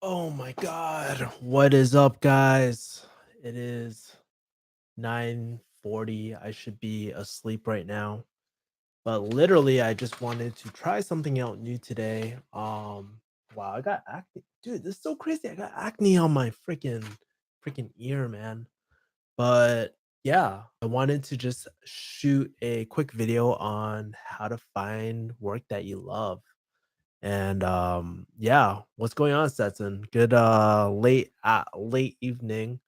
Oh my god. What is up, guys? It is 9:40. I should be asleep right now. But literally I just wanted to try something out new today. Wow, I got acne. Dude, this is so crazy. I got acne on my freaking ear, man. But yeah, I wanted to just shoot a quick video on how to find work that you love. And yeah, what's going on, Stetson? Good late evening.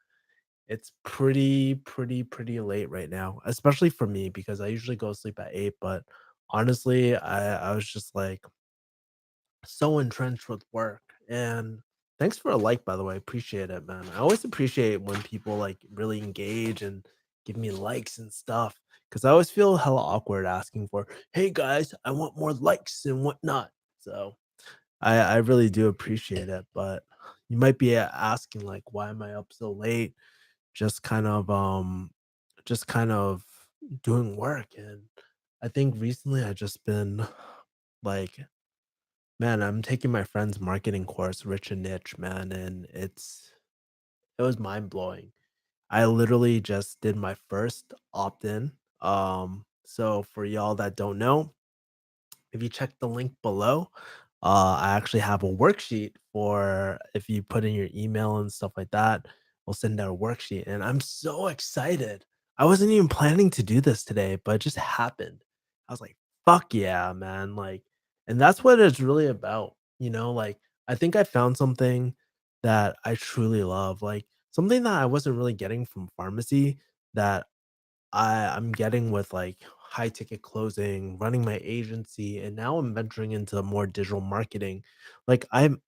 It's pretty late right now, especially for me because I usually go to sleep at 8, but honestly, I was just like so entrenched with work. And thanks for a like, by the way. Appreciate it, man. I always appreciate when people like really engage and give me likes and stuff. Cause I always feel hella awkward asking for, hey guys, I want more likes and whatnot. So I really do appreciate it, but you might be asking like, "Why am I up so late?" Just kind of, just kind of doing work, and I think recently I just been like, man, I'm taking my friend's marketing course, Rich and Niche, man, and it was mind blowing. I literally just did my first opt-in. So for y'all that don't know, if you check the link below, I actually have a worksheet for if you put in your email and stuff like that, we'll send out a worksheet. And I'm so excited. I wasn't even planning to do this today, but it just happened. I was like, fuck yeah, man. Like, and that's what it's really about. Like I think I found something that I truly love. Like something that I wasn't really getting from pharmacy that I'm getting with like high ticket closing, running my agency, and now I'm venturing into more digital marketing. Like I've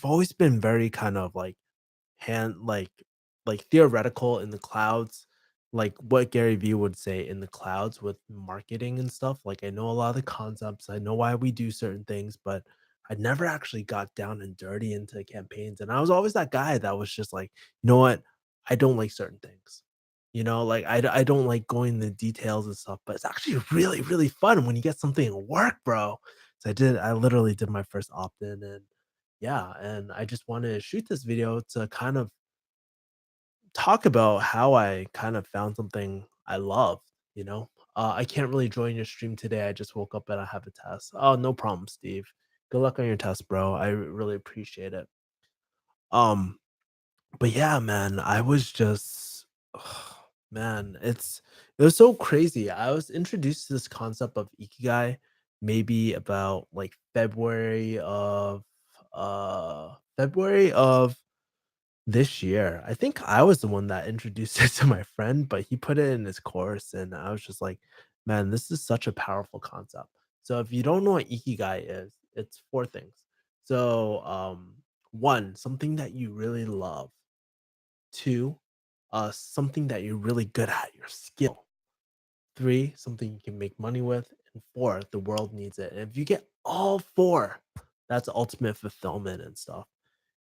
always been very kind of like hand like theoretical in the clouds, like what Gary Vee would say in the clouds with marketing and stuff. Like I know a lot of the concepts, I know why we do certain things, but I never actually got down and dirty into campaigns. And I was always that guy that was just like, you know what? I don't like certain things. Like I don't like going into details and stuff, but it's actually really fun when you get something to work, bro. So I literally did my first opt-in and yeah, and I just wanted to shoot this video to kind of talk about how I kind of found something I love, you know? I can't really join your stream today. I just woke up and I have a test. Oh, no problem, Steve. Good luck on your test, bro. I really appreciate it. Um, but yeah, man, I was just man, it was so crazy. I was introduced to this concept of Ikigai maybe about like February of this year. I think I was the one that introduced it to my friend, but he put it in his course and I was just like, man, this is such a powerful concept. So if you don't know what Ikigai is, it's four things. So one, something that you really love. Two, something that you're really good at, your skill. Three, something you can make money with. And four, the world needs it. And if you get all four, that's ultimate fulfillment and stuff.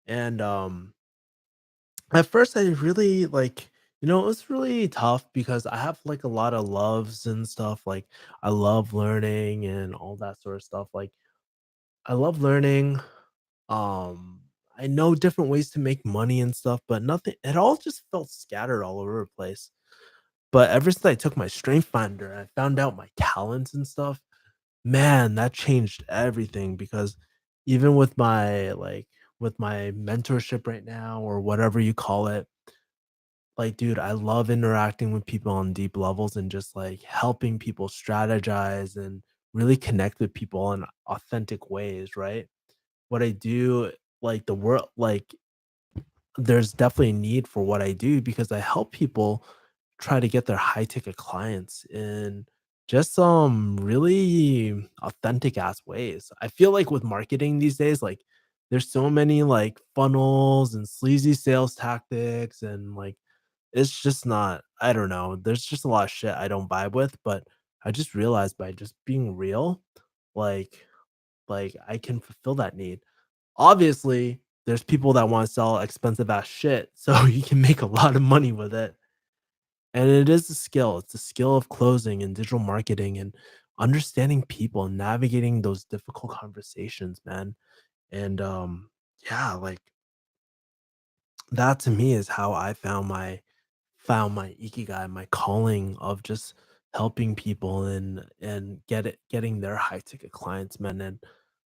And at first I really like, it was really tough because I have like a lot of loves and stuff. Like I love learning and all that sort of stuff. Like I love learning. Um, I know different ways to make money and stuff, but nothing, it all just felt scattered all over the place. But ever since I took my strength finder, I found out my talents and stuff. Man, that changed everything because even with my mentorship right now or whatever you call it, like, dude, I love interacting with people on deep levels and just like helping people strategize and really connect with people in authentic ways, right? What I do, like the world, like there's definitely a need for what I do because I help people try to get their high ticket clients in just some really authentic ass ways. I feel like with marketing these days, like there's so many like funnels and sleazy sales tactics and like it's just not, I don't know. There's just a lot of shit I don't vibe with, but I just realized by just being real, like I can fulfill that need. Obviously, there's people that wanna sell expensive ass shit, so you can make a lot of money with it. And it is a skill. It's a skill of closing and digital marketing and understanding people and navigating those difficult conversations, man. And yeah, like that to me is how I found my ikigai, my calling of just helping people and getting their high ticket clients, man. And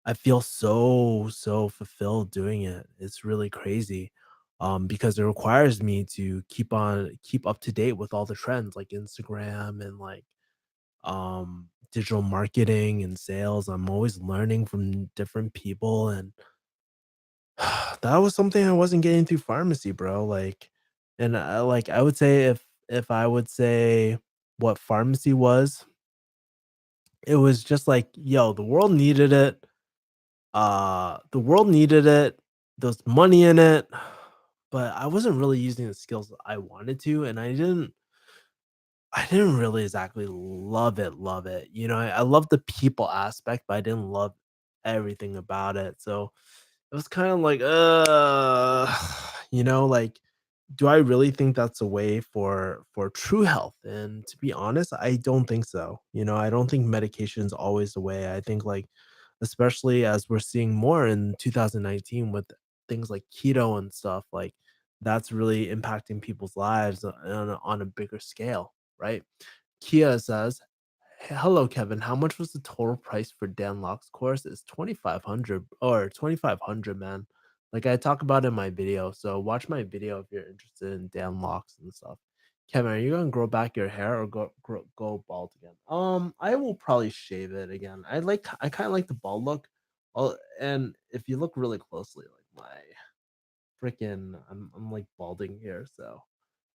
I feel so fulfilled doing it. It's really crazy. Because it requires me to keep up to date with all the trends like Instagram and like digital marketing and sales. I'm always learning from different people, and that was something I wasn't getting through pharmacy, bro. Like, and I would say if I would say what pharmacy was, it was just like, yo, the world needed it. The world needed it. There's money in it, but I wasn't really using the skills that I wanted to, and I didn't really exactly love it. You know, I love the people aspect, but I didn't love everything about it. So it was kind of like, like, do I really think that's a way for true health? And to be honest, I don't think so. I don't think medication is always the way. I think like, especially as we're seeing more in 2019 with things like keto and stuff, like that's really impacting people's lives on a bigger scale, right? Kia says, "Hello, Kevin. How much was the total price for Dan Locke's course? It's 2,500 or 2,500, man. Like I talk about in my video. So watch my video if you're interested in Dan Locks and stuff. Kevin, are you gonna grow back your hair or go bald again? I will probably shave it again. I kind of like the bald look. And if you look really closely, like my freaking, I'm like balding here. So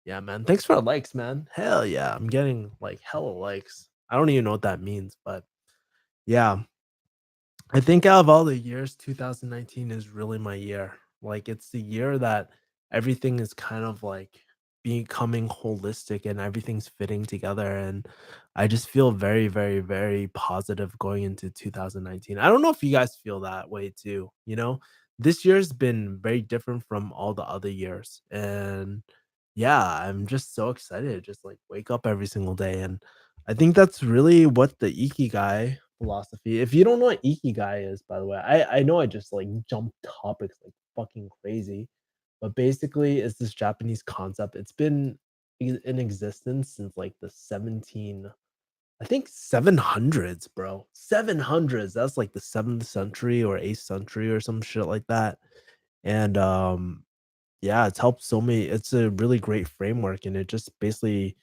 yeah, man. Thanks for the likes, man. Hell yeah. I'm getting like hella likes. I don't even know what that means, but yeah. I think out of all the years, 2019 is really my year. Like it's the year that everything is kind of like becoming holistic and everything's fitting together. And I just feel very positive going into 2019. I don't know if you guys feel that way too. This year's been very different from all the other years. And yeah, I'm just so excited to just like wake up every single day. And I think that's really what the Ikigai philosophy. If you don't know what Ikigai is, by the way, I know I just like jumped topics like fucking crazy, but basically it's this Japanese concept. It's been in existence since like the 17, I think 700s, bro. 700s. That's like the 7th century or 8th century or some shit like that. And yeah, it's helped so many. It's a really great framework, and it just basically,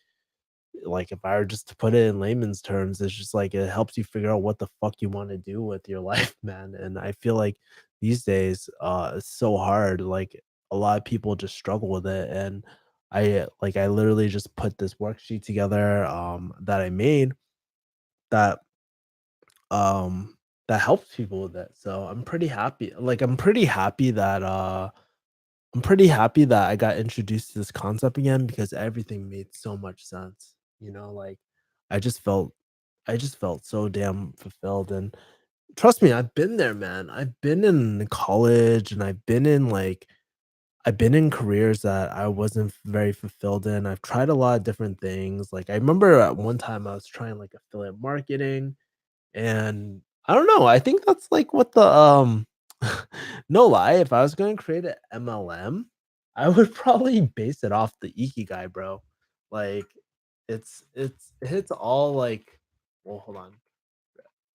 like, if I were just to put it in layman's terms, it's just like it helps you figure out what the fuck you wanna do with your life, man. And I feel like these days, it's so hard. Like, a lot of people just struggle with it, and I literally just put this worksheet together, that I made that, um that helps people with it. So I'm pretty happy. Like, I'm pretty happy that I got introduced to this concept again because everything made so much sense. Like I just felt I just felt so damn fulfilled. And trust me, I've been there, man. I've been in college and I've been in careers that I wasn't very fulfilled in. I've tried a lot of different things. Like I remember at one time I was trying like affiliate marketing, and I don't know, I think that's like what the, no lie, if I was gonna create a MLM, I would probably base it off the Ikigai, bro. Like, it hits all like, well, hold on.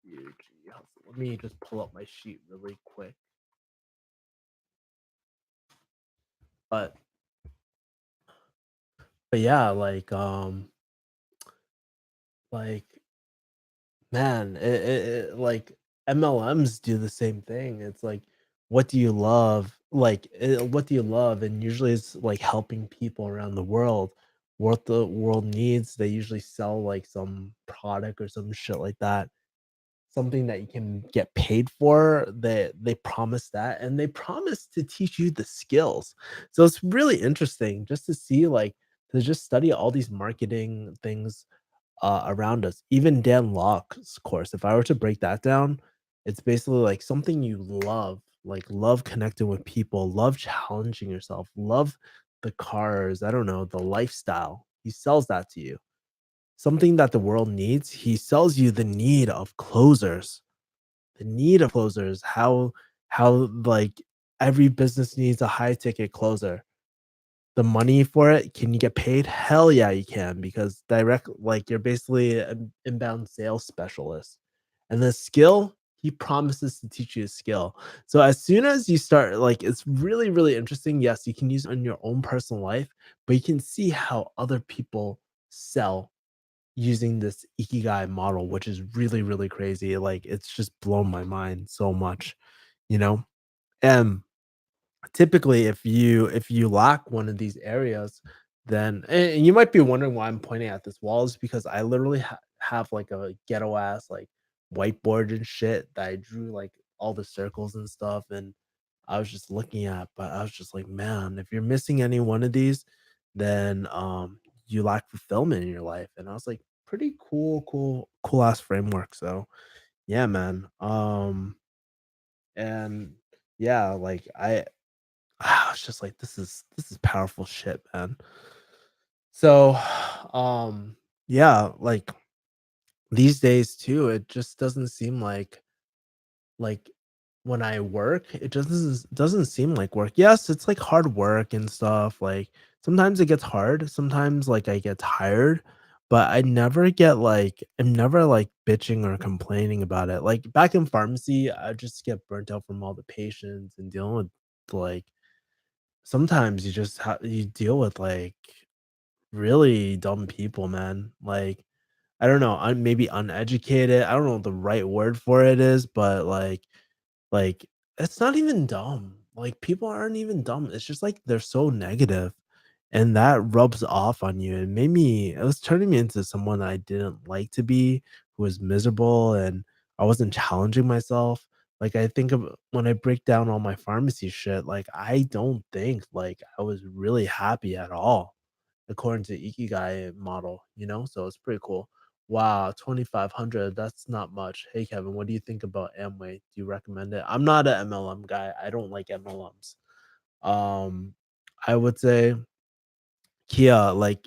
UG hustle. Let me just pull up my sheet really quick. But but yeah, like man, like MLMs do the same thing. It's like, what do you love? Like, what do you love? And usually it's like helping people around the world. What the world needs, they usually sell like some product or some shit like that. Something that you can get paid for. They promise that, and they promise to teach you the skills. So it's really interesting just to see like to just study all these marketing things around us. Even Dan Locke's course, if I were to break that down, it's basically like something you love, like love connecting with people, love challenging yourself, love the cars, I don't know, the lifestyle. He sells that to you. Something that the world needs, he sells you the need of closers. The need of closers, how like every business needs a high ticket closer. the money for it, can you get paid? Hell yeah, you can because direct like you're basically an inbound sales specialist. And the skill, he promises to teach you a skill. So as soon as you start like it's really, really interesting. Yes, you can use it in your own personal life, but you can see how other people sell using this Ikigai model, which is really, really crazy. Like it's just blown my mind so much, you know? And typically if you lack one of these areas, then and you might be wondering why I'm pointing at this wall is because I literally have like a ghetto ass like whiteboard and shit that I drew like all the circles and stuff and I was just looking at, but I was just like, man, if you're missing any one of these, then you lack fulfillment in your life. And I was like, pretty cool ass framework. So yeah, man. And yeah, like I was just like, this is powerful shit, man. So, yeah, like these days too, it just doesn't seem like when I work, it doesn't seem like work. Yes, it's like hard work and stuff. Like sometimes it gets hard, sometimes like I get tired, but I never get like I'm never like bitching or complaining about it. Like back in pharmacy, I just get burnt out from all the patients and dealing with like sometimes you just you deal with, like, really dumb people, man. Like, I don't know, I'm maybe uneducated, I don't know what the right word for it is, but, like, it's not even dumb. Like, people aren't even dumb, it's just, like, they're so negative, and that rubs off on you. It was turning me into someone I didn't like to be, who was miserable, and I wasn't challenging myself. Like, I think of when I break down all my pharmacy shit, like, I don't think, like, I was really happy at all according to Ikigai model, you know? So it's pretty cool. Wow, 2,500, that's not much. Hey, Kevin, what do you think about Amway? Do you recommend it? I'm not a MLM guy. I don't like MLMs. Um, I would say Kia, like,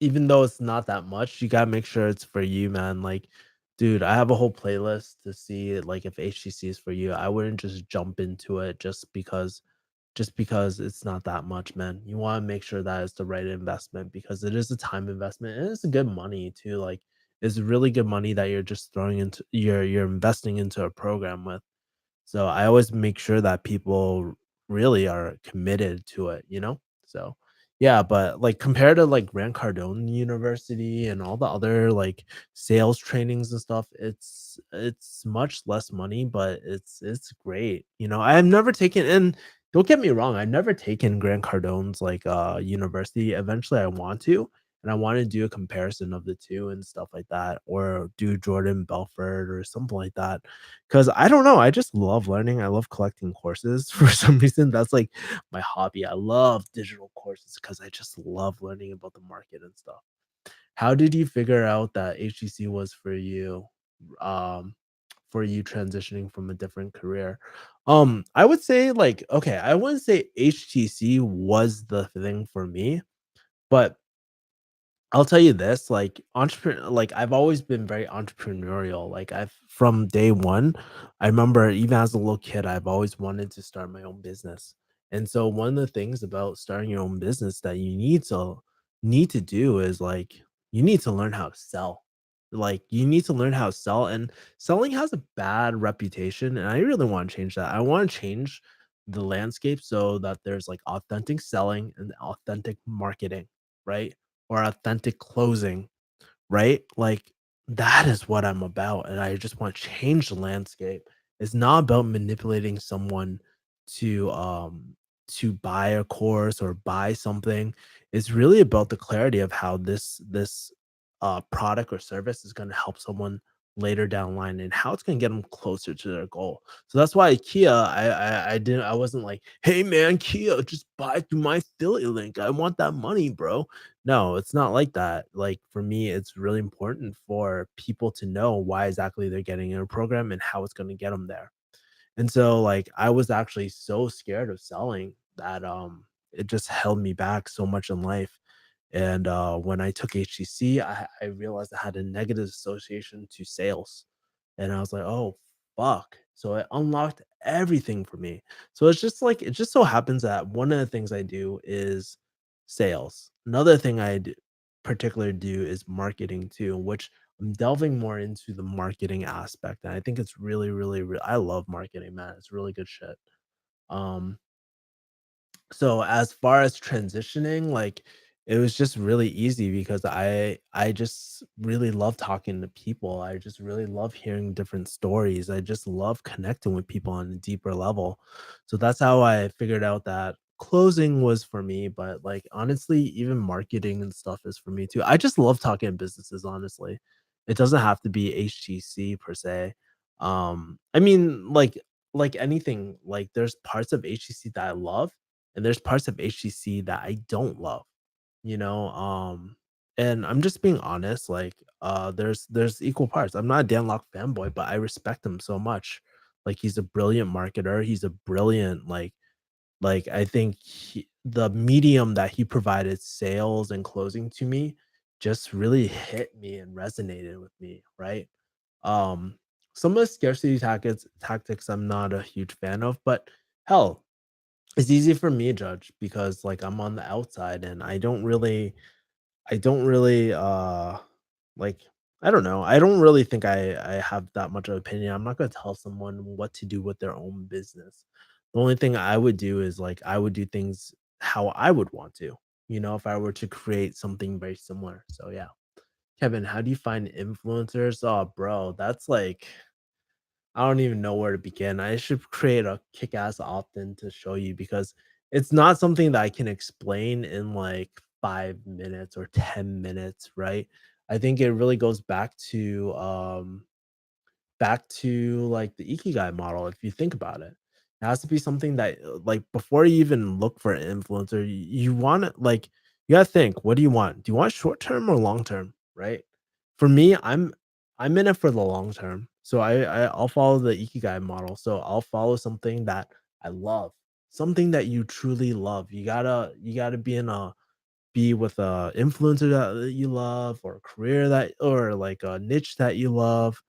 even though it's not that much, you gotta make sure it's for you, man. Like, dude, I have a whole playlist to see like if HTC is for you. I wouldn't just jump into it just because it's not that much, man. You want to make sure that it's the right investment because it is a time investment and it's good money too. Like it's really good money that you're just throwing into you're investing into a program with. So I always make sure that people really are committed to it, you know? So yeah, but like compared to like Grant Cardone University and all the other like sales trainings and stuff, it's much less money, but it's great. You know, I have never taken and don't get me wrong, I've never taken Grant Cardone's like university. Eventually I want to, and I want to do a comparison of the two and stuff like that, or do Jordan Belfort or something like that 'cause I don't know, I just love learning, I love collecting courses for some reason, that's, like, my hobby, I love digital courses because I just love learning about the market and stuff. How did you figure out that HTC was um, for you transitioning from a different career? I would say, like okay, I wouldn't say HTC was the thing for me, but I'll tell you this, like I've always been very entrepreneurial. Like I've from day one, I remember even as a little kid, I've always wanted to start my own business. And so one of the things about starting your own business that you need to do is like you need to learn how to sell. Like you need to learn how to sell and selling has a bad reputation and I really want to change that. I want to change the landscape so that there's like authentic selling and authentic marketing, right? Or authentic closing, right? Like that is what I'm about. And I just want to change the landscape. It's not about manipulating someone to buy a course or buy something. It's really about the clarity of how this product or service is going to help someone later down the line and how it's going to get them closer to their goal. So that's why Kia, I wasn't like, hey man, Kia, just buy through my affiliate link. I want that money, bro. No, it's not like that. Like for me, it's really important for people to know why exactly they're getting in a program and how it's going to get them there. And so like I was actually so scared of selling that it just held me back so much in life. And when I took HTC, I realized I had a negative association to sales. And I was like, oh fuck. So it unlocked everything for me. So it's just like it just so happens that one of the things I do is sales. Another thing particularly do is marketing too, which I'm delving more into the marketing aspect. And I think it's I love marketing, man. It's really good shit. Um, so as far as transitioning, like it was just really easy because I just really love talking to people. I just really love hearing different stories. I just love connecting with people on a deeper level. So that's how I figured out that closing was for me, but like honestly, even marketing and stuff is for me too. I just love talking to businesses, honestly. It doesn't have to be HTC per se. I mean like anything, like there's parts of HTC that I love and there's parts of HTC that I don't love, you know? And I'm just being honest, like, there's equal parts. I'm not a Dan Lok fanboy, but I respect him so much. Like, he's a brilliant marketer. He's a brilliant, I think the medium that he provided sales and closing to me just really hit me and resonated with me, right? Um, some of the scarcity tactics I'm not a huge fan of, but hell, it's easy for me to judge because, like, I'm on the outside and I don't really, like, I don't know. I don't really think I have that much of opinion. I'm not gonna tell someone what to do with their own business. The only thing I would do is, like, I would do things how I would want to, if I were to create something very similar. So, yeah. Kevin, how do you find influencers? Oh, bro, that's like I don't even know where to begin. I should create a kick-ass opt-in to show you because it's not something that I can explain in like 5 minutes or 10 minutes, right? I think it really goes back to like the Ikigai model if you think about it. It has to be something that like before you even look for an influencer, you want to like you got to think, what do you want? Do you want short term or long term, right? For me, I'm in it for the long term. So I'll follow the Ikigai model. So I'll follow something that I love, something that you truly love. You gotta be with a influencer that you love or a career that or like a niche that you love,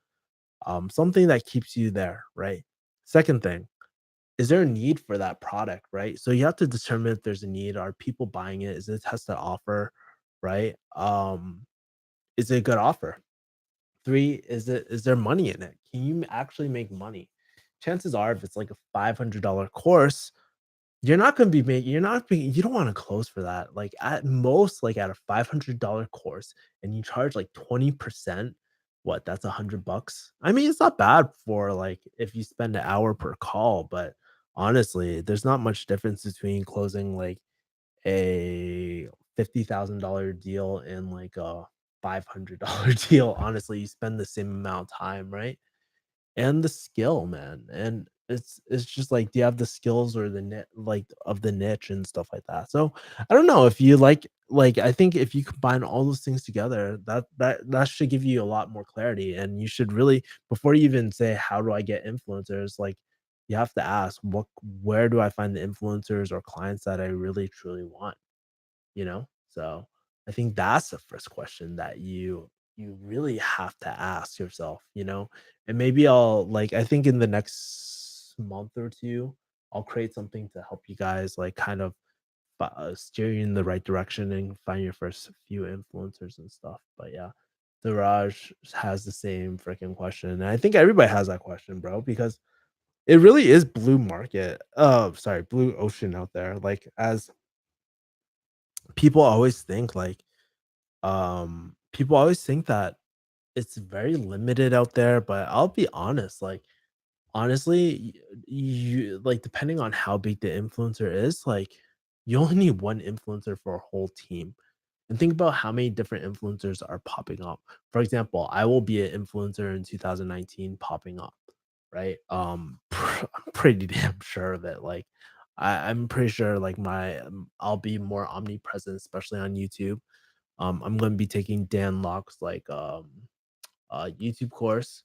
something that keeps you there, right? Second thing, is there a need for that product, right? So you have to determine if there's a need. Are people buying it? Is it a tested offer, right? Is it a good offer? Three, is there money in it? Can you actually make money? Chances are, if it's like a $500 course, you don't wanna close for that, like, at most, like, at a $500 course and you charge, like, 20%, what, that's 100 bucks? I mean, it's not bad for, like, if you spend an hour per call, but honestly, there's not much difference between closing, like, a $50,000 deal and, like, a $500 deal, honestly, you spend the same amount of time, right? And the skill, man, and it's just like, do you have the skills or the net like, of the niche and stuff like that? So, I don't know if you I think if you combine all those things together, that should give you a lot more clarity, and you should really before you even say, "How do I get influencers?" Like, you have to ask, where do I find the influencers or clients that I really truly want? So I think that's the first question that you really have to ask yourself, and maybe I think in the next month or two I'll create something to help you guys like kind of steer you in the right direction and find your first few influencers and stuff. But yeah, the Raj has the same freaking question, and I think everybody has that question, bro, because it really is blue ocean out there, like, as people always think like people always think that it's very limited out there, but I'll be honest, like, honestly, you like, depending on how big the influencer is, like, you only need one influencer for a whole team. And think about how many different influencers are popping up. For example, I will be an influencer in 2019 popping up, right? I'm pretty damn sure of it. Like, I'm pretty sure like I'll be more omnipresent, especially on YouTube. I'm gonna be taking Dan Locke's YouTube course.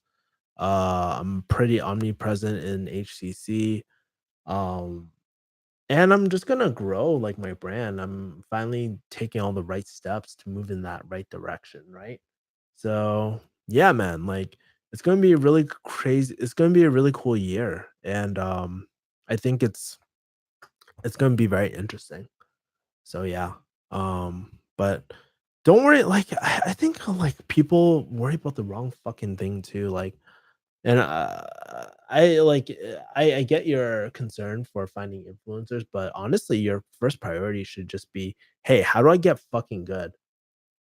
I'm pretty omnipresent in HCC. Um, and I'm just gonna grow like my brand. I'm finally taking all the right steps to move in that right direction, right? So yeah, man, like it's gonna be a really crazy, it's gonna be a really cool year. And I think it's gonna be very interesting. So yeah. But don't worry, like, I think, like, people worry about the wrong fucking thing too, like, and, I like, I get your concern for finding influencers, but honestly, your first priority should just be, "Hey, how do I get fucking good?"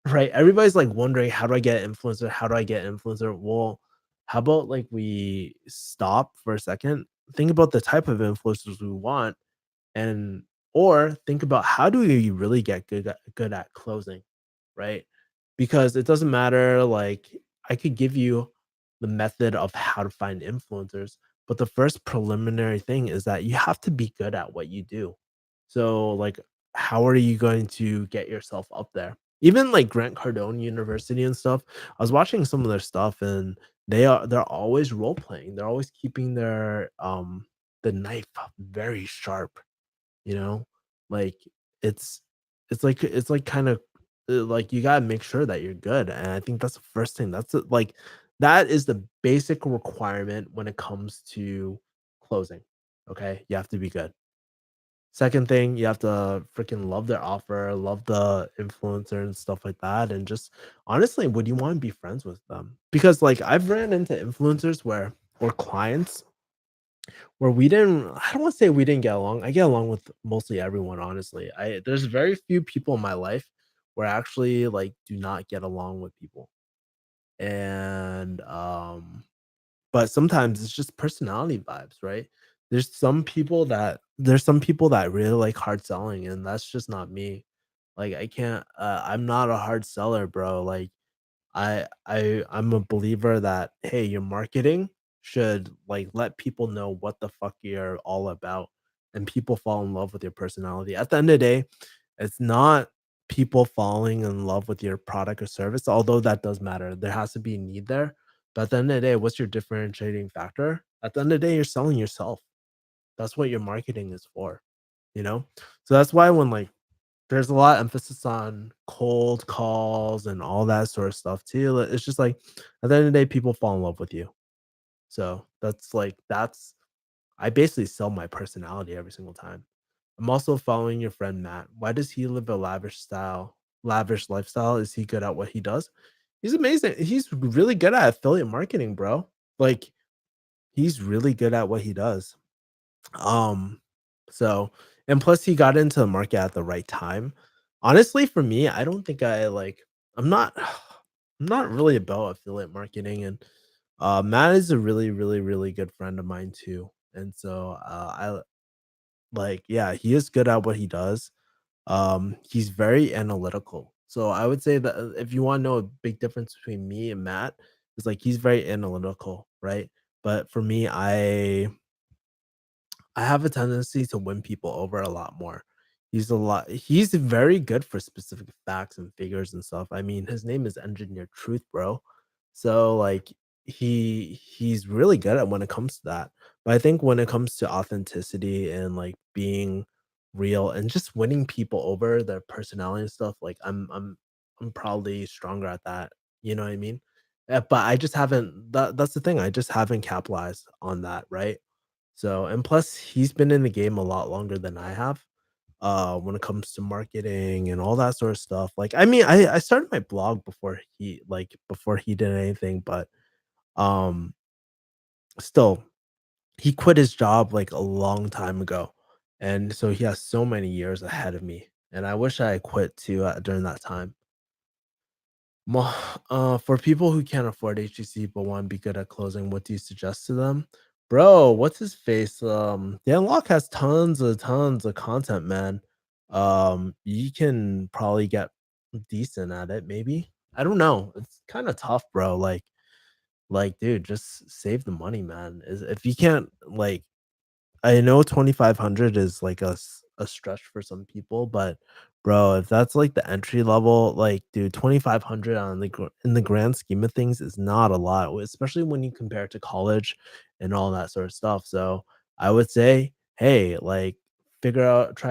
Right? Everybody's, like, wondering, "How do I get influencer? How do I get influencer?" Well, how about, like, we stop for a second, think about the type of influencers we want, and or think about how do we really get good at closing, right? Because it doesn't matter, like, I could give you the method of how to find influencers, but the first preliminary thing is that you have to be good at what you do. So, like, how are you going to get yourself up there? Even like Grant Cardone University and stuff, I was watching some of their stuff and they're always role playing. They're always keeping their the knife very sharp, you know? Like, it's it's like kinda, like, you gotta make sure that you're good, and I think that's the first thing. That is the basic requirement when it comes to closing, okay? You have to be good. Second thing, you have to freaking love their offer, love the influencer and stuff like that, and just honestly, would you wanna be friends with them? Because, like, I've ran into influencers where or clients where we didn't I don't wanna say we didn't get along, I get along with mostly everyone, honestly. I There's very few people in my life where I actually, like, do not get along with people, and, but sometimes it's just personality vibes, right? There's some people that really like hard selling, and that's just not me. Like, I can't, I'm not a hard seller, bro, like, I'm a believer that, hey, your marketing should, like, let people know what the fuck you're all about, and people fall in love with your personality. At the end of the day, it's not people falling in love with your product or service, although that does matter. There has to be a need there. But at the end of the day, what's your differentiating factor? At the end of the day, you're selling yourself. That's what your marketing is for, you know? So that's why when, like, there's a lot of emphasis on cold calls and all that sort of stuff too. It's just like at the end of the day, people fall in love with you. So that's I basically sell my personality every single time. I'm also following your friend Matt. Why does he live a lavish lifestyle? Is he good at what he does? He's amazing. He's really good at affiliate marketing, bro. Like, he's really good at what he does. Um, so and plus he got into the market at the right time. Honestly, for me, I don't think I'm not I'm not really about affiliate marketing, and Matt is a really, really, really good friend of mine too. And so I like yeah, he is good at what he does. He's very analytical. So I would say that if you want to know a big difference between me and Matt, is like he's very analytical, right? But for me, I have a tendency to win people over a lot more. He's very good for specific facts and figures and stuff. I mean, his name is Engineer Truth, bro. So, like, he's really good at when it comes to that. But I think when it comes to authenticity and, like, being real and just winning people over, their personality and stuff, like, I'm probably stronger at that, you know what I mean? But I just haven't that's the thing, I just haven't capitalized on that, right? So and plus he's been in the game a lot longer than I have, when it comes to marketing and all that sort of stuff. Like, I mean, I started my blog before he did anything, but, um, still, he quit his job, like, a long time ago, and so he has so many years ahead of me, and I wish I had quit too, during that time. Well, for people who can't afford HTC but want to be good at closing, what do you suggest to them? Bro, what's his face? Dan Locke has tons of content, man. You can probably get decent at it, maybe. I don't know. It's kind of tough, bro. Dude, just save the money, man. If you can't like I know 2,500 is like a stretch for some people, but bro, if that's like the entry level, like, dude, 2,500 on in the grand scheme of things is not a lot, especially when you compare it to college and all that sort of stuff. So I would say, hey, like, try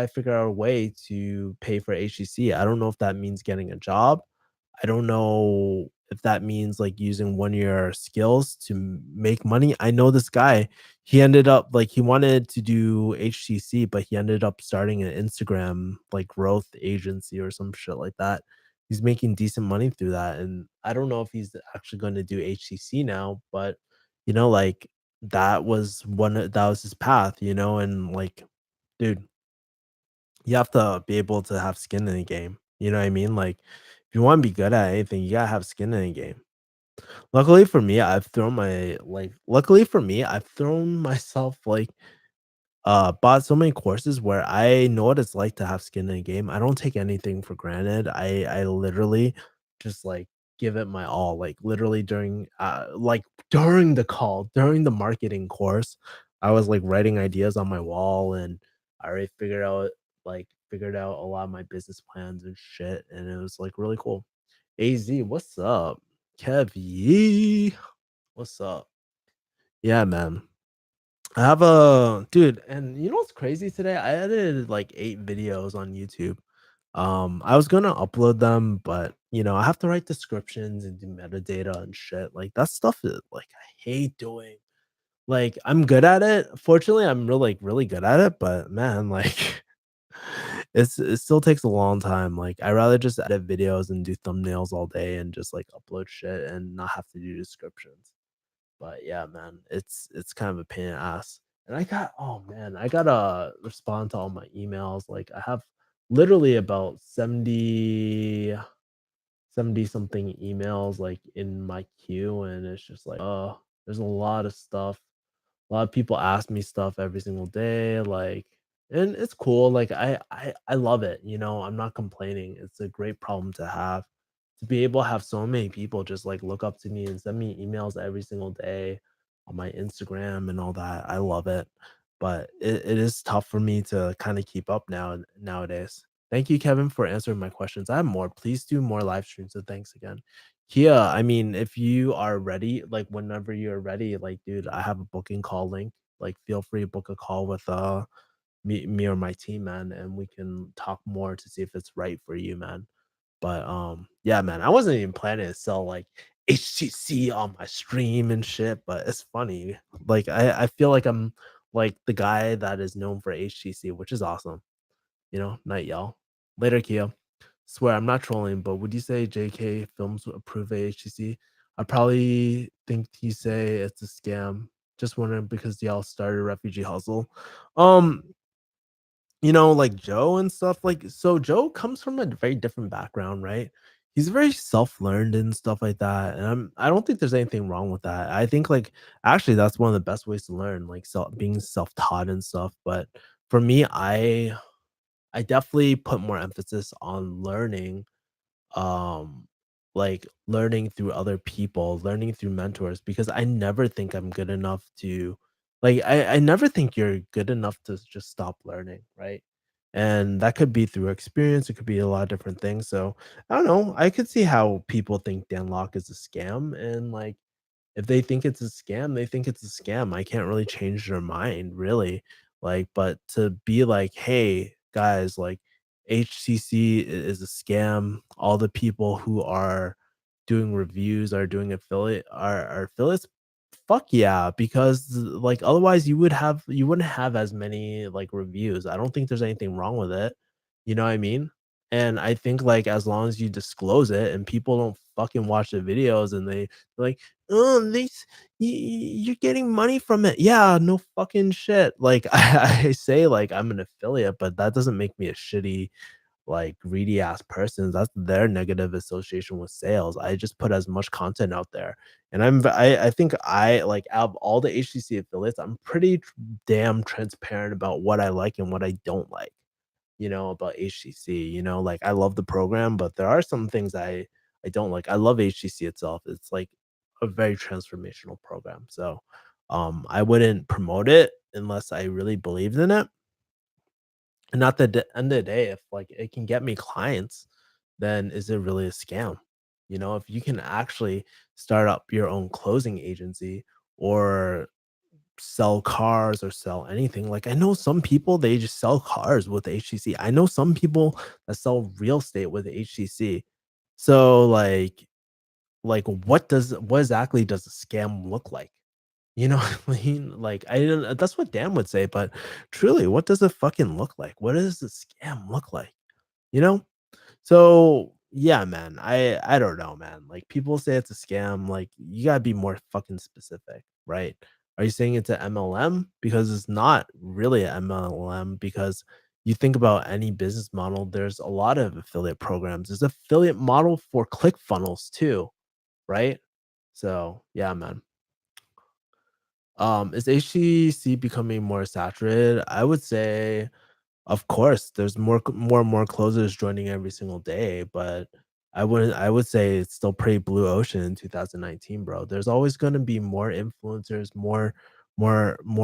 to figure out a way to pay for HEC. I don't know if that means getting a job. I don't know if that means like using one of your skills to make money. I know this guy, he ended up like he wanted to do HTC, but he ended up starting an Instagram like growth agency or some shit like that. He's making decent money through that. And I don't know if he's actually going to do HTC now, but like that was his path, and like, dude, you have to be able to have skin in the game. You know what I mean? Like, if you want to be good at anything, you gotta have skin in the game. Luckily for me, I've thrown myself bought so many courses where I know what it's like to have skin in the game. I don't take anything for granted. I literally just like give it my all. Like literally during the call, during the marketing course, I was like writing ideas on my wall and I already figured out a lot of my business plans and shit. And it was like really cool. AZ, what's up? Kev Yee, what's up? Yeah, man. I have a dude, and you know what's crazy today? I edited like 8 videos on YouTube. I was gonna upload them, but I have to write descriptions and do metadata and shit. Like that stuff is like I hate doing. Like I'm good at it. Fortunately, I'm really good at it, but man, like it still takes a long time. Like I rather just edit videos and do thumbnails all day and just like upload shit and not have to do descriptions. But yeah, man, it's kind of a pain in the ass. And oh man, I gotta respond to all my emails. Like I have literally about 70 something emails like in my queue, and it's just like, oh, there's a lot of stuff. A lot of people ask me stuff every single day, like, and it's cool. Like I love it. I'm not complaining. It's a great problem to have. To be able to have so many people just like look up to me and send me emails every single day on my Instagram and all that. I love it. But it is tough for me to kind of keep up nowadays. Thank you, Kevin, for answering my questions. I have more. Please do more live streams. So thanks again. Kia, I mean, if you are ready, like whenever you're ready, like, dude, I have a booking call link. Like, feel free to book a call with me or my team, man, and we can talk more to see if it's right for you, man. But yeah, man, I wasn't even planning to sell like HTC on my stream and shit, but it's funny. Like I feel like I'm like the guy that is known for HTC, which is awesome. Night y'all. Later, Kia. Swear I'm not trolling, but would you say JK Films would approve of HTC? I probably think he say it's a scam. Just wondering because y'all started refugee hustle. Um, like Joe and stuff, so Joe comes from a very different background, right? He's very self-learned and stuff like that. And I don't think there's anything wrong with that. I think like actually that's one of the best ways to learn, like being self-taught and stuff. But for me, I definitely put more emphasis on um, learning through other people, learning through mentors, because I never think I'm good enough to I never think you're good enough to just stop learning, right? And that could be through experience, it could be a lot of different things. So I don't know. I could see how people think Dan Lok is a scam, and like if they think it's a scam, they think it's a scam. I can't really change their mind, really. Like, but to be like, hey, guys, like HCC is a scam. All the people who are doing reviews are doing are affiliates. Fuck yeah, because like otherwise you wouldn't have as many like reviews. I don't think there's anything wrong with it. You know what I mean? And I think like as long as you disclose it and people don't fucking watch the videos and they're like, oh, you're getting money from it. Yeah, no fucking shit. Like I say like I'm an affiliate, but that doesn't make me a shitty like greedy ass persons. That's their negative association with sales. I just put as much content out there. And I think I like out of all the HTC affiliates, I'm pretty damn transparent about what I like and what I don't like, about HTC. Like I love the program, but there are some things I don't like. I love HTC itself. It's like a very transformational program. So I wouldn't promote it unless I really believed in it. And at the end of the day, if like it can get me clients, then is it really a scam? If you can actually start up your own closing agency or sell cars or sell anything. Like I know some people they just sell cars with HTC. I know some people that sell real estate with HTC. So like, what exactly does a scam look like? You know what I mean? Like, I didn't that's what Dan would say, but truly, what does it fucking look like? What does a scam look like? You know? So, yeah, man, I don't know, man. Like, people say it's a scam, like, you gotta be more fucking specific, right? Are you saying it's a MLM? Because it's not really a MLM, because you think about any business model, there's a lot of affiliate programs. There's affiliate model for ClickFunnels too, right? So, yeah, man. Is HTC becoming more saturated? I would say, of course, there's more and more closers joining every single day, but I would say it's still pretty blue ocean in 2019, bro. There's always gonna be more influencers, more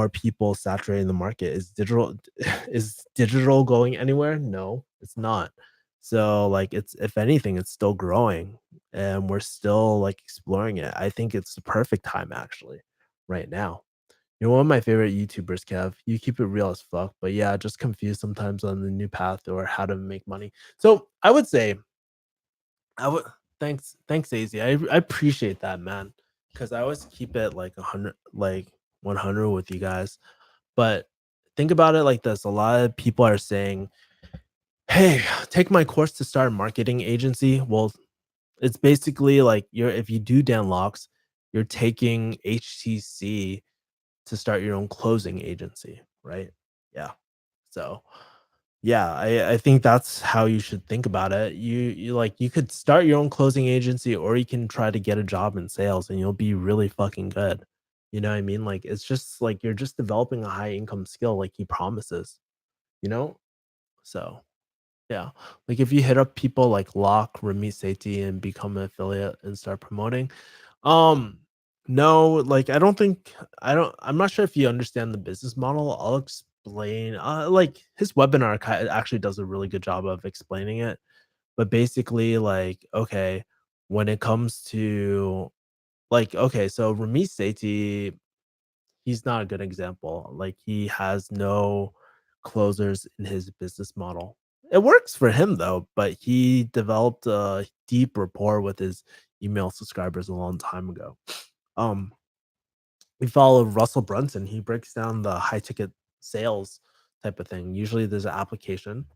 people saturating the market. Is digital is digital going anywhere? No, it's not. So, like, it's if anything, it's still growing, and we're still, like, exploring it. I think it's the perfect time actually, right now. You're one of my favorite YouTubers, Kev. You keep it real as fuck, but yeah, just confused sometimes on the new path or how to make money. So I would say, I would thanks, Daisy. I appreciate that, man, because I always keep it like 100, like 100 with you guys. But think about it like this: a lot of people are saying, "Hey, take my course to start a marketing agency." Well, it's basically like you're if you do Dan Locks, you're taking HTC to start your own closing agency, right? Yeah. So, yeah, I think that's how you should think about it. You like you could start your own closing agency or you can try to get a job in sales and you'll be really fucking good. You know what I mean? Like it's just like you're just developing a high income skill like he promises, you know? So, yeah. Like if you hit up people like Locke, Ramit Sethi and become an affiliate and start promoting, um, no, like I'm not sure if you understand the business model. I'll explain. Like his webinar actually does a really good job of explaining it. But basically, like, okay, when it comes to like, okay, so Ramesh Sethi, he's not a good example. Like he has no closers in his business model. It works for him though, but he developed a deep rapport with his email subscribers a long time ago. Um, we follow Russell Brunson. He breaks down the high ticket sales type of thing. Usually there's an application.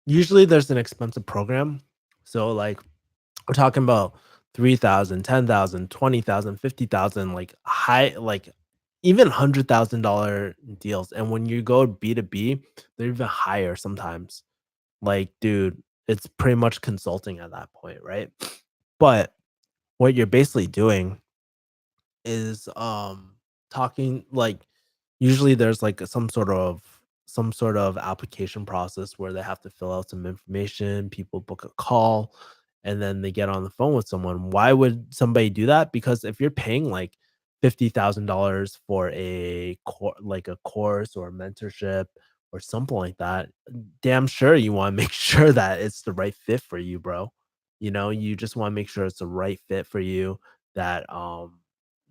Usually there's an expensive program. So like we're talking about 3,000, 10,000, 20,000, 50,000, like high, like even $100,000 deals. And when you go B2B, they're even higher sometimes. Like, dude, it's pretty much consulting at that point, right? But what you're basically doing is talking like usually there's like some sort of application process where they have to fill out some information, people book a call, and then they get on the phone with someone. Why would somebody do that? Because if you're paying like $50,000 for like a course or a mentorship or something like that, damn sure you want to make sure that it's the right fit for you, bro. You know, you just want to make sure it's the right fit for you, that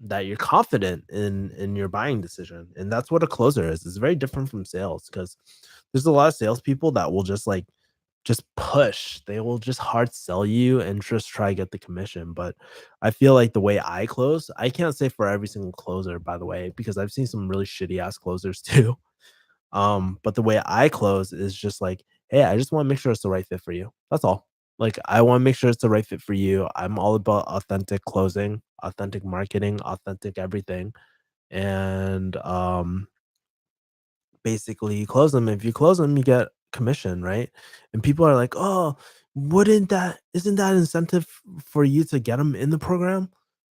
that you're confident in your buying decision, and that's what a closer is. It's very different from sales because there's a lot of salespeople that will just like just push. They will just hard sell you and just try to get the commission. But I feel like the way I close, I can't say for every single closer, by the way, because I've seen some really shitty ass closers too. But the way I close is just like, hey, I just want to make sure it's the right fit for you. That's all. Like, I want to make sure it's the right fit for you. I'm all about authentic closing, authentic marketing, authentic everything. And basically you close them. If you close them, you get commission, right? And people are like, oh, wouldn't that isn't that incentive for you to get them in the program?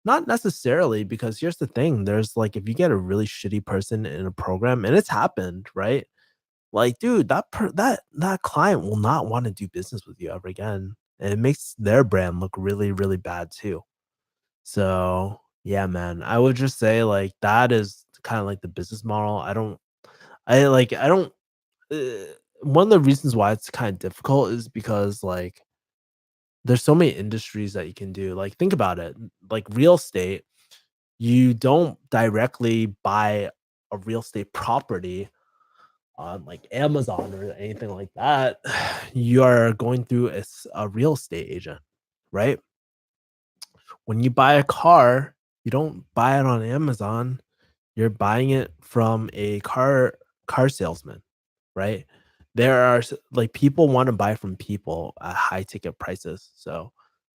Not necessarily, because here's the thing. There's like if you get a really shitty person in a program, and it's happened, right? Like, dude, that client will not wanna do business with you ever again, and it makes their brand look really, really bad too. So, yeah, man, I would just say, like, that is kinda like the business model. I don't one of the reasons why it's kinda difficult is because, like, there's so many industries that you can do. Like, think about it, like, real estate, you don't directly buy a real estate property on like Amazon or anything like that, you are going through a real estate agent, right? When you buy a car, you don't buy it on Amazon. You're buying it from a car salesman, right? There are like people want to buy from people at high ticket prices. So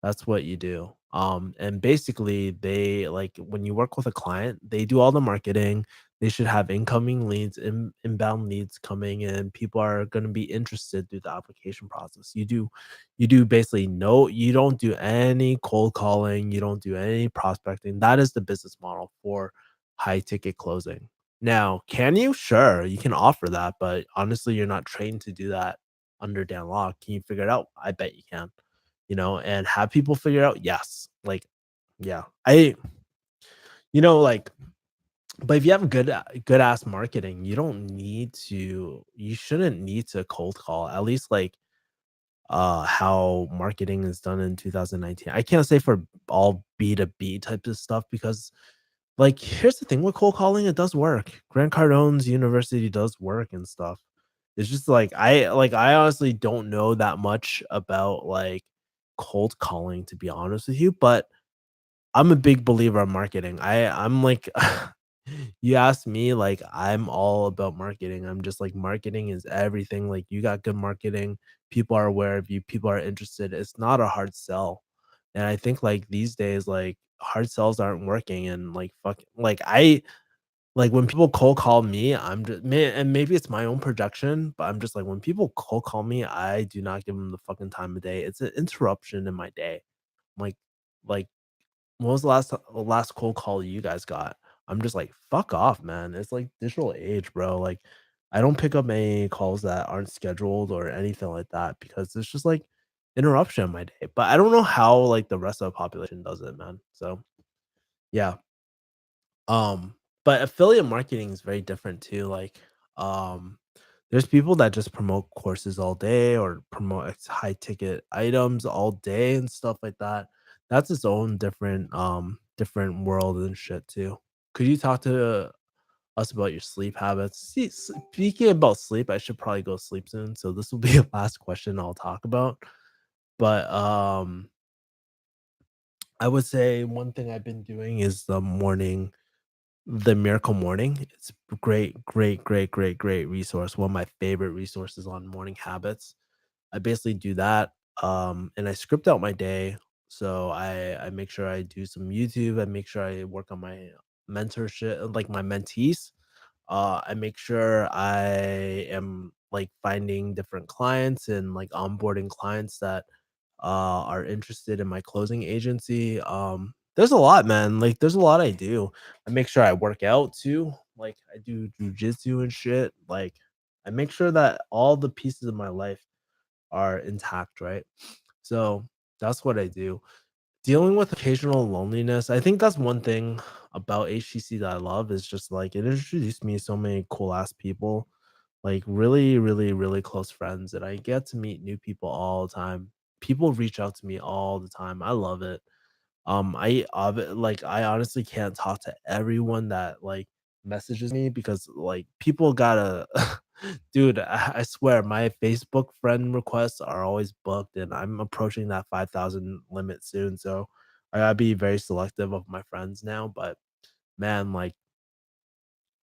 that's what you do. And basically they like when you work with a client, they do all the marketing. They should have incoming leads, inbound leads coming in. People are going to be interested through the application process. You do basically no, you don't do any cold calling, you don't do any prospecting. That is the business model for high ticket closing. Now, can you? Sure, you can offer that, but honestly, you're not trained to do that under Dan Lok. Can you figure it out? I bet you can. And have people figure it out? Yes. Like, yeah. Like, but if you have good ass marketing, you shouldn't need to cold call. At least like how marketing is done in 2019. I can't say for all B2B types of stuff because like, here's the thing with cold calling, it does work. Grant Cardone's university does work and stuff. It's just like I honestly don't know that much about like cold calling to be honest with you, but I'm a big believer in marketing. I'm like you ask me, like I'm all about marketing. I'm just like marketing is everything. Like you got good marketing, people are aware of you, people are interested. It's not a hard sell. And I think like these days, like hard sells aren't working and like fuck like when people cold call me, I'm just man, and maybe it's my own projection, but I'm just like when people cold call me, I do not give them the fucking time of day. It's an interruption in my day. Like like when was the last cold call you guys got? I'm just like, "Fuck off, man." It's like digital age, bro. Like, I don't pick up any calls that aren't scheduled or anything like that because it's just like interruption in my day. But I don't know how like the rest of the population does it, man. So yeah. Um, but affiliate marketing is very different too. Like, um, there's people that just promote courses all day or promote high ticket items all day and stuff like that. That's its own different world and shit too. Could you talk to us about your sleep habits? See, speaking about sleep, I should probably go sleep soon. So this will be the last question I'll talk about. But I would say one thing I've been doing is the Miracle Morning. It's a great, great, great, great, great resource. One of my favorite resources on morning habits. I basically do that, and I script out my day. So I make sure I do some YouTube. I make sure I work on my mentorship, like my mentees. I make sure I am like finding different clients and like onboarding clients that are interested in my closing agency. There's a lot, man. Like, there's a lot I do. I make sure I work out too. Like, I do jujitsu and shit. Like, I make sure that all the pieces of my life are intact, right? So that's what I do. Dealing with occasional loneliness, I think that's one thing about HTC that I love is just like it introduced me to so many cool ass people, like really, really, really close friends, and I get to meet new people all the time. People reach out to me all the time. I love it. I honestly can't talk to everyone that like messages me because like people gotta dude, I swear my Facebook friend requests are always booked and I'm approaching that 5,000 limit soon. So I gotta be very selective of my friends now. But man, like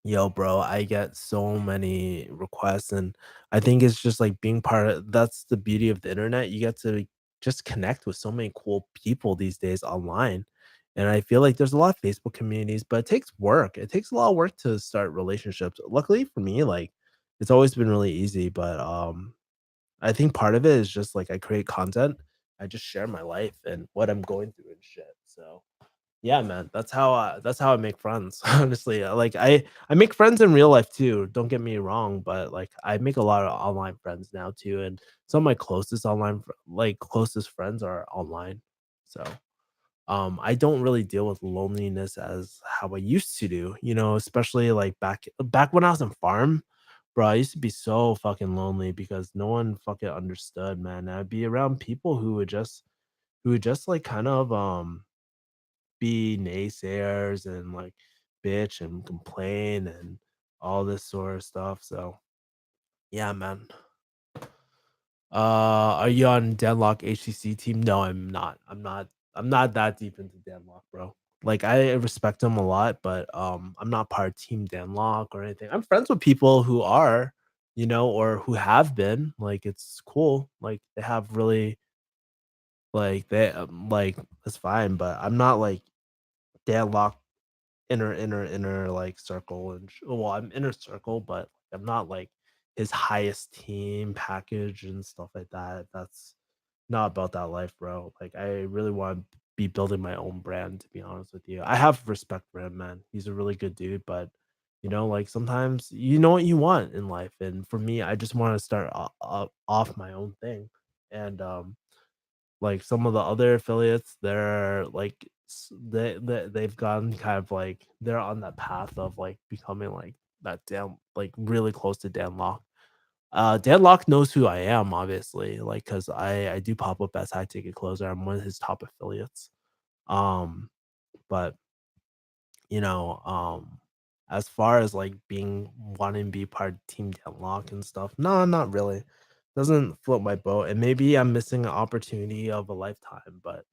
yo, bro, I get so many requests, and I think it's just like being part of that's the beauty of the internet. You get to just connect with so many cool people these days online. And I feel like there's a lot of Facebook communities, but it takes work. It takes a lot of work to start relationships. Luckily for me, like it's always been really easy, but I think part of it is just like I create content. I just share my life and what I'm going through and shit. So yeah, man, that's how I make friends, honestly, like, I make friends in real life too, don't get me wrong, but, like, I make a lot of online friends now too, and some of my closest closest friends are online, so, I don't really deal with loneliness as how I used to do, especially, like, back when I was in farm, bro, I used to be so fucking lonely because no one fucking understood, man, I'd be around people who would just, like, kind of, be naysayers and like bitch and complain and all this sort of stuff. So Yeah, man. Are you on Deadlock HCC team? No, I'm not. I'm not that deep into Deadlock, bro. Like I respect him a lot, but I'm not part of Team Deadlock or anything. I'm friends with people who are, or who have been. Like it's cool. Like they have really like it's fine, but I'm not like Deadlock inner like circle well, I'm inner circle, but I'm not like his highest team package and stuff like that. That's not about that life, bro. Like I really want to be building my own brand, to be honest with you. I have respect for him, man. He's a really good dude, but like sometimes you know what you want in life. And for me, I just want to start off my own thing. And like some of the other affiliates, they're like they've gone kind of like they're on that path of like becoming like that damn like really close to Dan Locke. Dan Locke knows who I am, obviously, like because I do pop up as high ticket closer. I'm one of his top affiliates. Um, but you know, as far as like being wanting to be part of Team Deadlock and stuff, no, not really. Doesn't float my boat. And maybe I'm missing an opportunity of a lifetime, but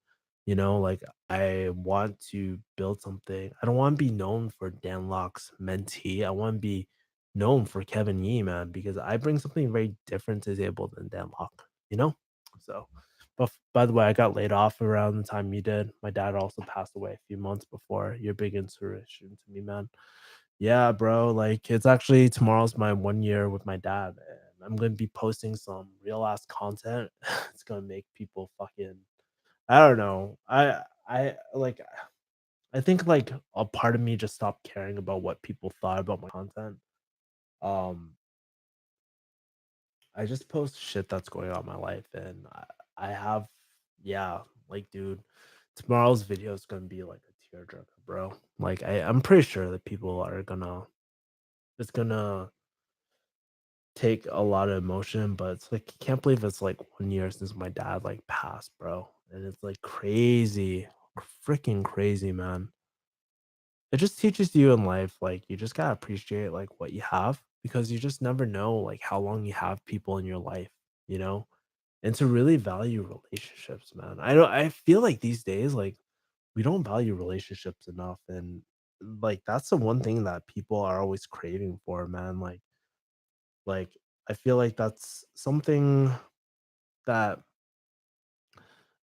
like I want to build something. I don't want to be known for Dan Locke's mentee. I want to be known for Kevin Yee, man, because I bring something very different to the table than Dan Locke, you know? So but by the way, I got laid off around the time you did. My dad also passed away a few months before. You're a big inspiration to me, man. Yeah, bro. Like it's actually tomorrow's my 1 year with my dad, and I'm gonna be posting some real ass content. It's gonna make people fucking. I don't know. I like. I think like a part of me just stopped caring about what people thought about my content. Um, I just post shit that's going on in my life, and I have, yeah, like, dude, tomorrow's video is gonna be like a tearjerker, bro. Like, I'm pretty sure that people are gonna, it's gonna take a lot of emotion, but it's like, I can't believe it's like 1 year since my dad like passed, bro, and it's like crazy, freaking crazy, man. It just teaches you in life, like, you just gotta appreciate like what you have because you just never know like how long you have people in your life, you know? And to really value relationships, man. I feel like these days, like, we don't value relationships enough, and, like, that's the one thing that people are always craving for, man, like, I feel like that's something that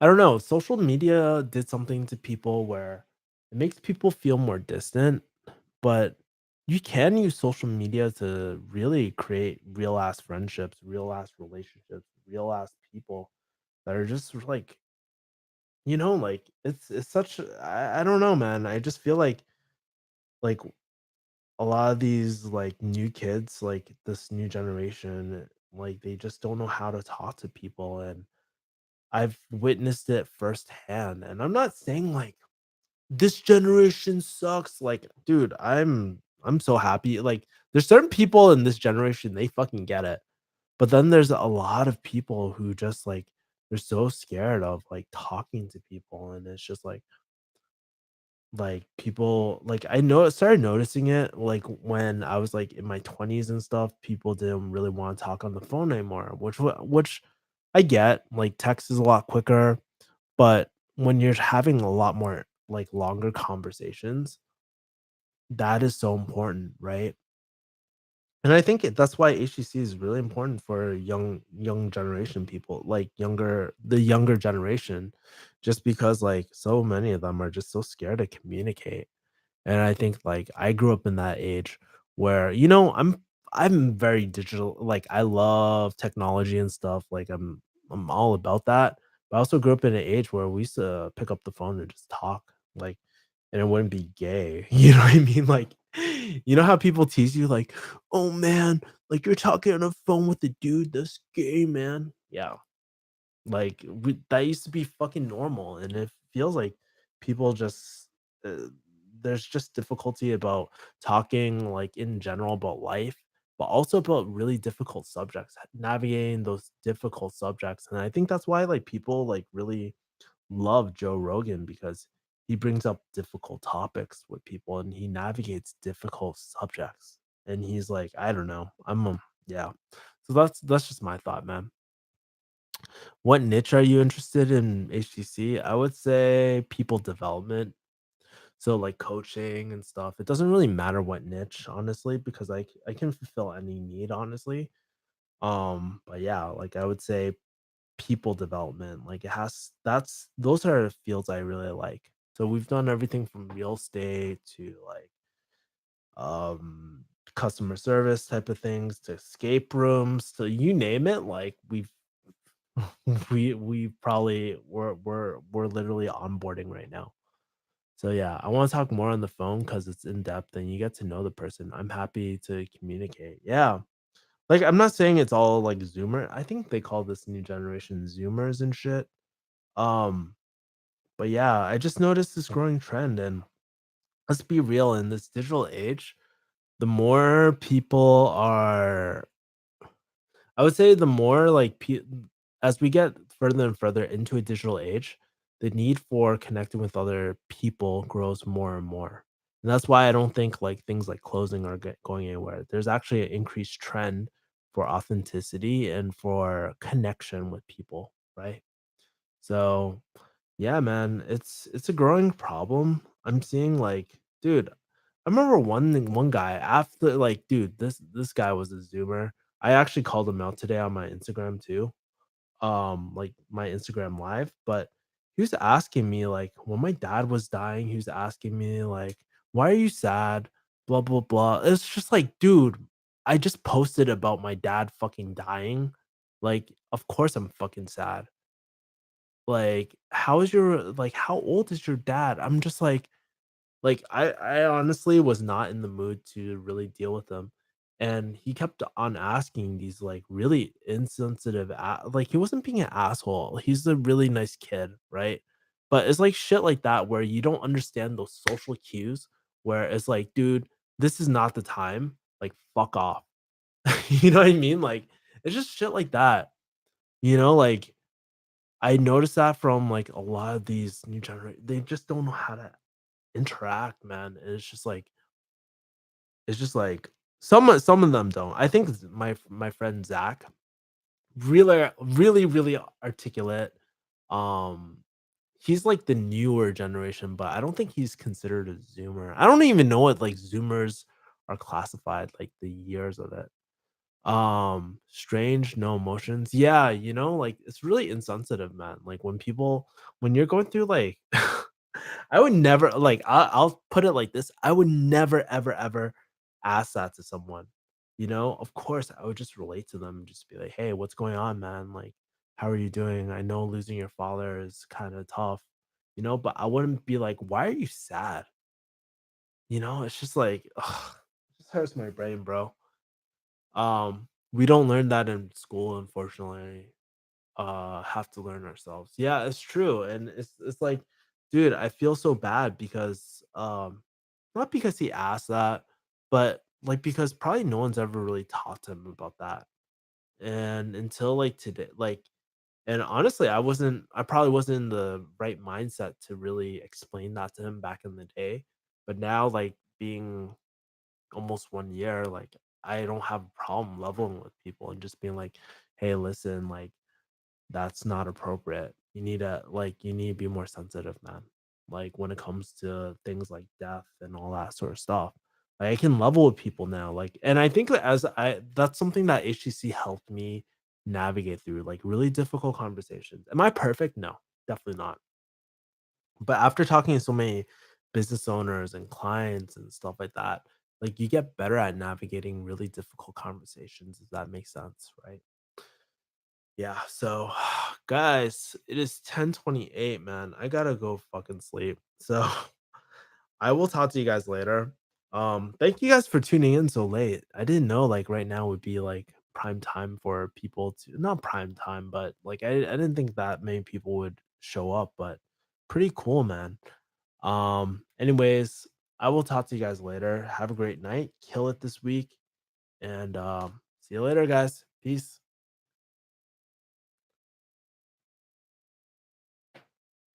I don't know, social media did something to people where it makes people feel more distant, but you can use social media to really create real ass friendships, real ass relationships, real ass people that are just like like, it's such I don't know, man. I just feel like a lot of these, like, new kids, like, this new generation, like, they just don't know how to talk to people, and I've witnessed it firsthand, and I'm not saying, like, "This generation sucks," like, dude, I'm so happy, like, there's certain people in this generation, they fucking get it, but then there's a lot of people who just, like, they're so scared of, like, talking to people, and it's just people I know started noticing it, like, when I was, like, in my 20s and stuff, people didn't really wanna talk on the phone anymore, which I get, like, text is a lot quicker, but when you're having a lot more, like, longer conversations, that is so important, right? And I think that's why HCC is really important for young generation people, like, the younger generation, just because, like, so many of them are just so scared to communicate. And I think, like, I grew up in that age where, I'm very digital, like, I love technology and stuff, like, I'm all about that, but I also grew up in an age where we used to pick up the phone and just talk, like, and it wouldn't be gay, you know what I mean? Like, you know how people tease you, like, "Oh, man, like, you're talking on a phone with a dude, that's gay, man." Yeah. Like, that used to be fucking normal, and it feels like people just uh, there's just difficulty about talking, like, in general about life, but also about really difficult subjects, navigating those difficult subjects, and I think that's why, like, people, like, really love Joe Rogan because he brings up difficult topics with people, and he navigates difficult subjects, and he's like, I don't know, yeah. So that's just my thought, man. What niche are you interested in HTC? I would say people development. So like coaching and stuff. It doesn't really matter what niche, honestly, because I can fulfill any need, honestly. But yeah, like I would say people development. Like it has that's those are fields I really like. So we've done everything from real estate to like um customer service type of things to escape rooms to you name it. Like we've we probably we're literally onboarding right now. So yeah, I want to talk more on the phone because it's in depth and you get to know the person. I'm happy to communicate. Yeah. Like I'm not saying it's all like Zoomer. I think they call this new generation Zoomers and shit. Um, but yeah, I just noticed this growing trend and let's be real in this digital age, the more people are I would say the more like as we get further and further into a digital age, the need for connecting with other people grows more and more. And that's why I don't think like things like closing are going anywhere. There's actually an increased trend for authenticity and for connection with people, right? So, yeah, man, it's a growing problem. I'm seeing like, dude, I remember one guy after like, dude, this guy was a zoomer. I actually called him out today on my Instagram too. Like my Instagram live, but he was asking me like when my dad was dying, he was asking me like, "Why are you sad?" blah blah blah. It's just like, dude, I just posted about my dad fucking dying. Like, of course I'm fucking sad. Like, how is your like how old is your dad? I'm just like, I honestly was not in the mood to really deal with him, and he kept on asking these, like, really insensitive like, he wasn't being an asshole, he's a really nice kid, right? But it's, like, shit like that where you don't understand those social cues where it's like, "Dude, this is not the time, like, fuck off." You know what I mean? Like, it's just shit like that, like, I noticed that from, like, a lot of these new generation they just don't know how to interact, man, and it's just like some of them don't. I think my friend Zach, really articulate. Um, he's like the newer generation, but I don't think he's considered a Zoomer. I don't even know what like Zoomers are classified, like the years of it. Strange, no emotions. Yeah, like it's really insensitive, man. Like when you're going through like I would never like I'll put it like this. I would never ever ever ask that to someone. Of course I would just relate to them and just be like, "Hey, what's going on, man? Like, how are you doing? I know losing your father is kind of tough." But I wouldn't be like, "Why are you sad?" It's just like, ugh, it just hurts my brain, bro. We don't learn that in school, unfortunately. Have to learn ourselves. Yeah, it's true. And it's like, dude, I feel so bad because not because he asked that, but like because probably no one's ever really taught him about that. And until like today, like and honestly, I probably wasn't in the right mindset to really explain that to him back in the day. But now, like being almost 1 year, like I don't have a problem leveling with people and just being like, hey, listen, like that's not appropriate. You need to be more sensitive, man. Like when it comes to things like death and all that sort of stuff. Like I can level with people now. Like and I think that as I that's something that HTC helped me navigate through, like really difficult conversations. Am I perfect? No, definitely not. But after talking to so many business owners and clients and stuff like that, like you get better at navigating really difficult conversations, if that makes sense, right? Yeah, so guys, it is 10:28, man. I gotta go fucking sleep. So I will talk to you guys later. Thank you guys for tuning in so late. I didn't know like right now would be like prime time for people to not prime time, but like I didn't think that many people would show up, but pretty cool, man. Anyways, I will talk to you guys later. Have a great night. Kill it this week. And see you later, guys. Peace.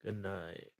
Good night.